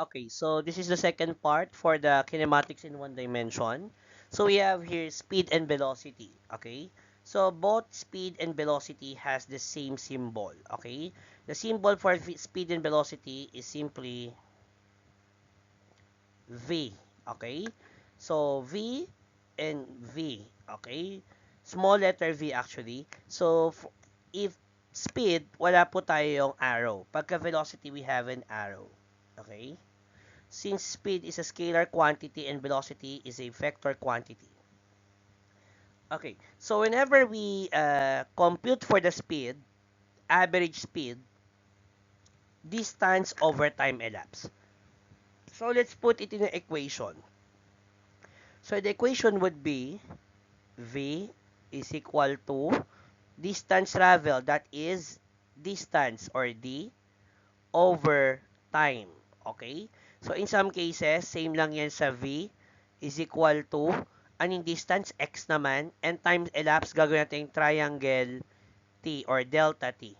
Okay, so this is the second part for the kinematics in one dimension. So we have here speed and velocity, okay? So both speed and velocity has the same symbol, okay? The symbol for speed and velocity is simply V, okay? So V and V, okay? Small letter V actually. So if speed, wala po tayong arrow. Pagka velocity, we have an arrow, okay? Since speed is a scalar quantity and velocity is a vector quantity. Okay, so whenever we compute for the speed, average speed, distance over time elapsed. So let's put it in an equation. So the equation would be V is equal to distance travel, that is distance or D over time. Okay? So in some cases, same lang yan sa V is equal to anong distance? X naman. And time elapsed, gagawin natin triangle T or delta T.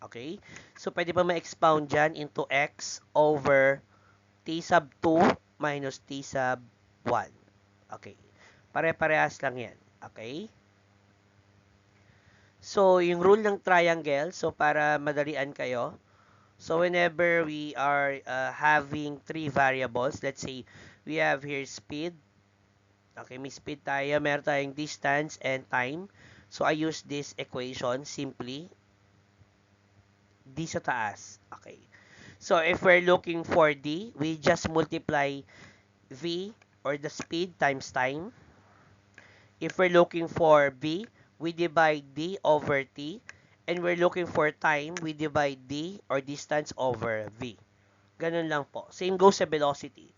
Okay? So pwede pa ma-expound dyan into X over T sub 2 minus T sub 1. Okay. Pare-parehas lang yan. Okay? So, yung rule ng triangle, so para madalian kayo, so whenever we are having three variables, let's say we have here speed. Okay, may speed tayo, meron tayong distance and time. So I use this equation simply D sa taas. Okay. So if we're looking for D, we just multiply V or the speed times time. If we're looking for B, we divide D over T. And we're looking for time, we divide D or distance over V. Ganun lang po. Same goes sa velocity.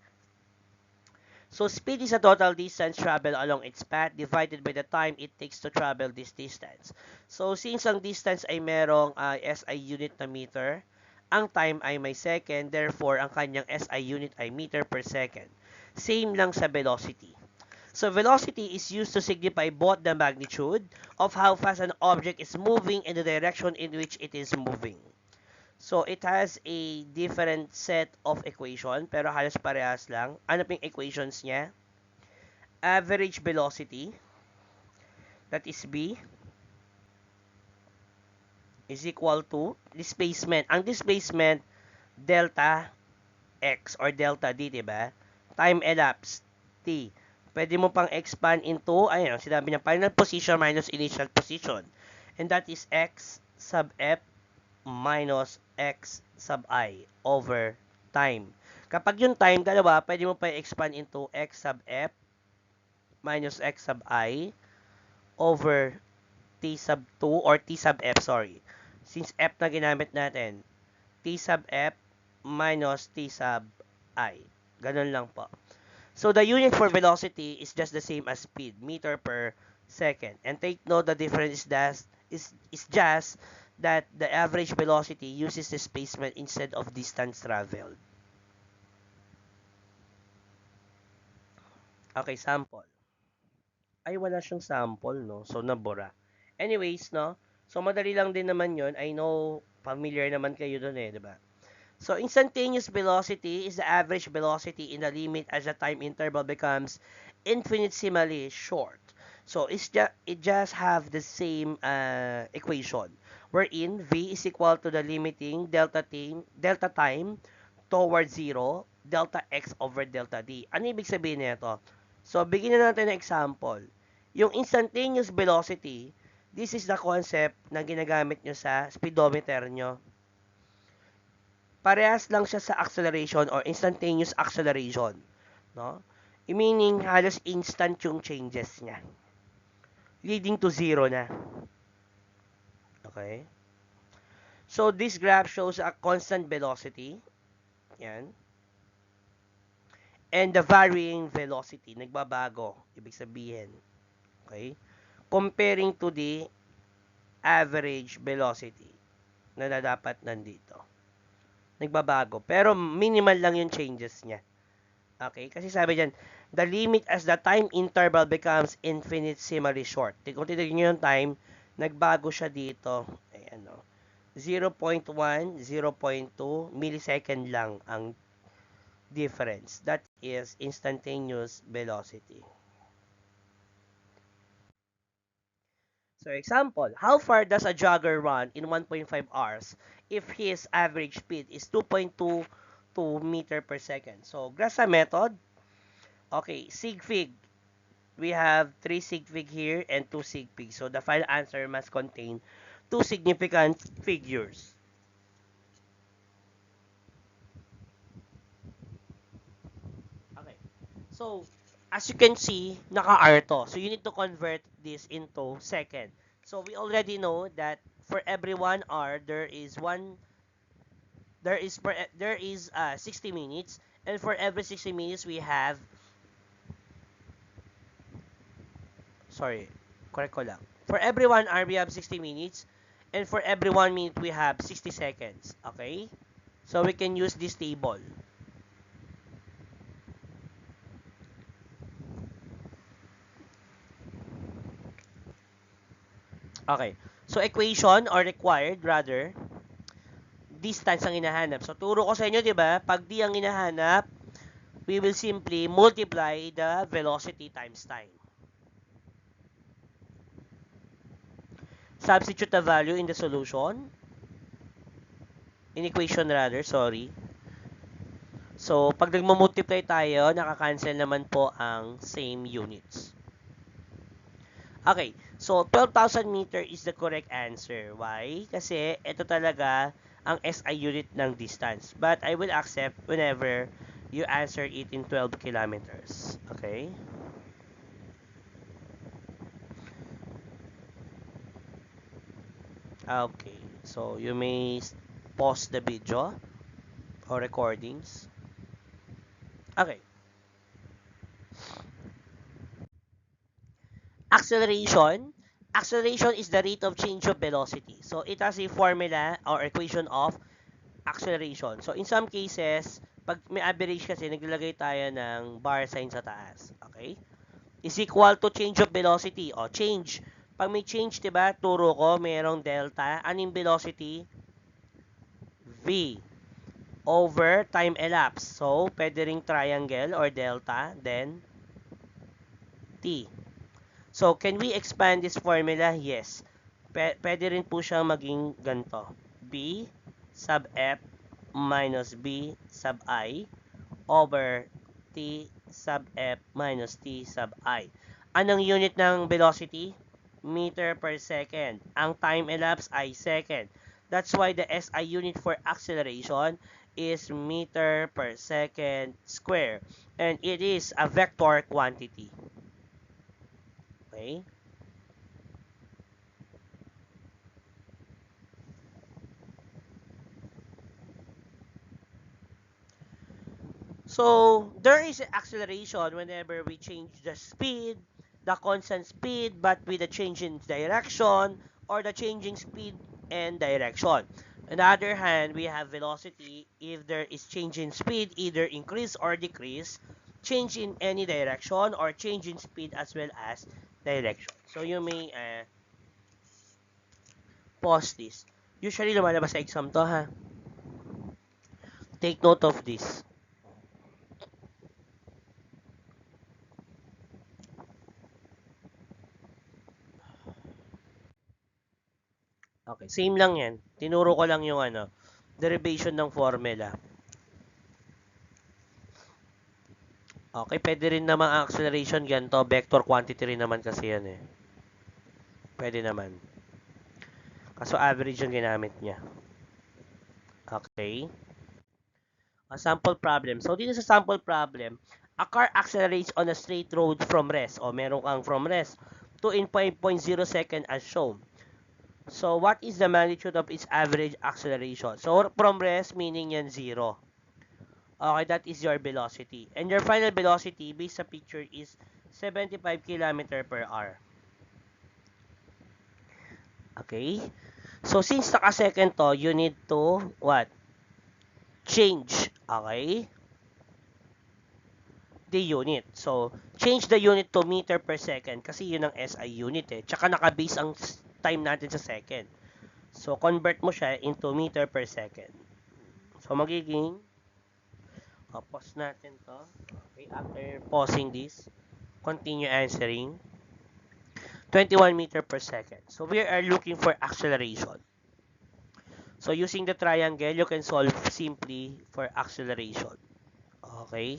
So speed is a total distance traveled along its path divided by the time it takes to travel this distance. So since ang distance ay merong SI unit na meter, ang time ay may second, therefore ang kanyang SI unit ay meter per second. Same lang sa velocity. So velocity is used to signify both the magnitude of how fast an object is moving and the direction in which it is moving. So, it has a different set of equation, pero halos parehas lang. Ano pong equations niya? Average velocity, that is B, is equal to displacement. Ang displacement, delta x or delta d, diba? Time elapsed, t. Pwede mo pang expand into, ayun, sinabi niya, final position minus initial position. And that is x sub f minus x sub I over time. Kapag yung time, dalawa, pwede mo pa i-expand into x sub f minus x sub I over t sub 2 or t sub f, sorry. Since f na ginamit natin, t sub f minus t sub I. Ganun lang po. So, the unit for velocity is just the same as speed, meter per second. And take note, the difference is just that the average velocity uses displacement instead of distance traveled. Okay, sample. Ay, wala siyang sample, no? So, nabura. Anyways, no? So, madali lang din naman yon. I know, familiar naman kayo dun eh, di ba? So, instantaneous velocity is the average velocity in the limit as the time interval becomes infinitesimally short. So, it just have the same equation wherein V is equal to the limiting delta time towards 0, delta x over delta d. Ano ibig sabihin nito? So, bigyan na natin ng example. Yung instantaneous velocity, this is the concept na ginagamit nyo sa speedometer nyo. Parehas lang siya sa acceleration or instantaneous acceleration. No? Meaning, halos instant yung changes niya. Leading to zero na. Okay? So, this graph shows a constant velocity. Yan. And the varying velocity. Nagbabago. Ibig sabihin. Okay? Comparing to the average velocity na dapat nandito. Nagbabago. Pero minimal lang yung changes niya. Okay? Kasi sabi dyan, the limit as the time interval becomes infinitesimally short. Kung titignan nyo yung time, nagbago siya dito. Ayan, no? 0.1, 0.2 millisecond lang ang difference. That is instantaneous velocity. So example, how far does a jogger run in 1.5 hours if his average speed is 2.22 meter per second? So Grasa method, okay, sig fig. We have 3 sig fig here and 2 sig fig. So the final answer must contain two significant figures. Okay. So, as you can see, naka-R to. So, you need to convert this into second. So, we already know that for every 1 hour, there is 60 minutes. And for every 60 minutes, we have, sorry, correct ko lang. For every 1 hour, we have 60 minutes. And for every 1 minute, we have 60 seconds. Okay? So, we can use this table. Okay. So, equation or required, rather, distance ang hinahanap. So, turo ko sa inyo, di ba? Pag D ang hinahanap, we will simply multiply the velocity times time. Substitute the value in the solution. In equation rather, sorry. So, pag nagmo-multiply tayo, nakakancel naman po ang same units. Okay, so 12,000 meter is the correct answer. Why? Kasi ito talaga ang SI unit ng distance. But I will accept whenever you answer it in 12 kilometers. Okay? Okay, so you may pause the video or recordings. Okay. Acceleration. Acceleration is the rate of change of velocity. So it has a formula or equation of acceleration. So in some cases, pag may average kasi, naglalagay tayo ng bar sign sa taas. Okay? Is equal to change of velocity. O, change. Pag may change, diba, turo ko, mayroong delta. Anong velocity? V. Over time elapsed. So, pwede ring triangle or delta, then T. So, can we expand this formula? Yes. Pwede rin po siyang maging ganito. B sub F minus B sub I over T sub F minus T sub I. Anong unit ng velocity? Meter per second. Ang time elapsed ay second. That's why the SI unit for acceleration is meter per second square. And it is a vector quantity. Okay? So, there is an acceleration whenever we change the speed, the constant speed, but with a change in direction, or the changing speed and direction. On the other hand, we have velocity if there is change in speed, either increase or decrease, change in any direction, or change in speed as well as direction. So, you may pause this. Usually, lumalabas sa exam to, ha? Take note of this. Okay, same lang yan. Tinuro ko lang yung derivation ng formula. Okay, pwede rin naman ang acceleration ganito. Vector quantity rin naman kasi yan eh. Pwede naman. Kaso average yung ginamit niya. Okay. A sample problem. So, dito sa sample problem, a car accelerates on a straight road from rest. O, meron kang from rest to in 5.0 second as shown. So, what is the magnitude of its average acceleration? So, from rest, meaning yan 0. Okay, that is your velocity. And your final velocity, based sa picture, is 75 km per hour. Okay? So, since naka-second to, you need to, what? Change. Okay? The unit. So, change the unit to meter per second kasi yun ang SI unit eh. Tsaka naka-base ang time natin sa second. So, convert mo siya into meter per second. So, magiging Pause natin to. Okay, after pausing this, continue answering. 21 meter per second. So we are looking for acceleration. So using the triangle, you can solve simply for acceleration. Okay?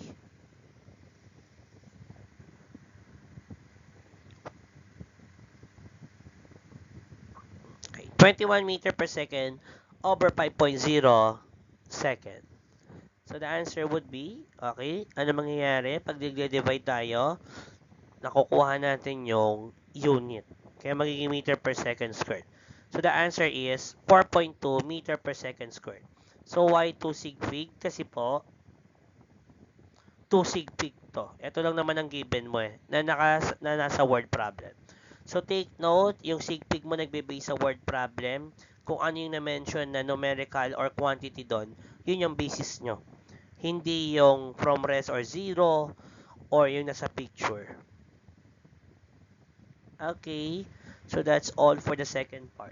Okay. 21 meter per second over 5.0 second. So the answer would be, okay, ano mangyayari pag nagde-divide tayo, nakukuha natin yung unit. Kaya magiging meter per second squared. So the answer is 4.2 meter per second squared. So why 2 sig fig? Kasi po, 2 sig fig to. Ito lang naman ang given mo na nasa word problem. So take note, yung sig fig mo nagbe-base sa word problem. Kung ano yung na-mention na numerical or quantity doon, yun yung basis nyo. Hindi yung from rest or zero or yung nasa picture. Okay, so that's all for the second part.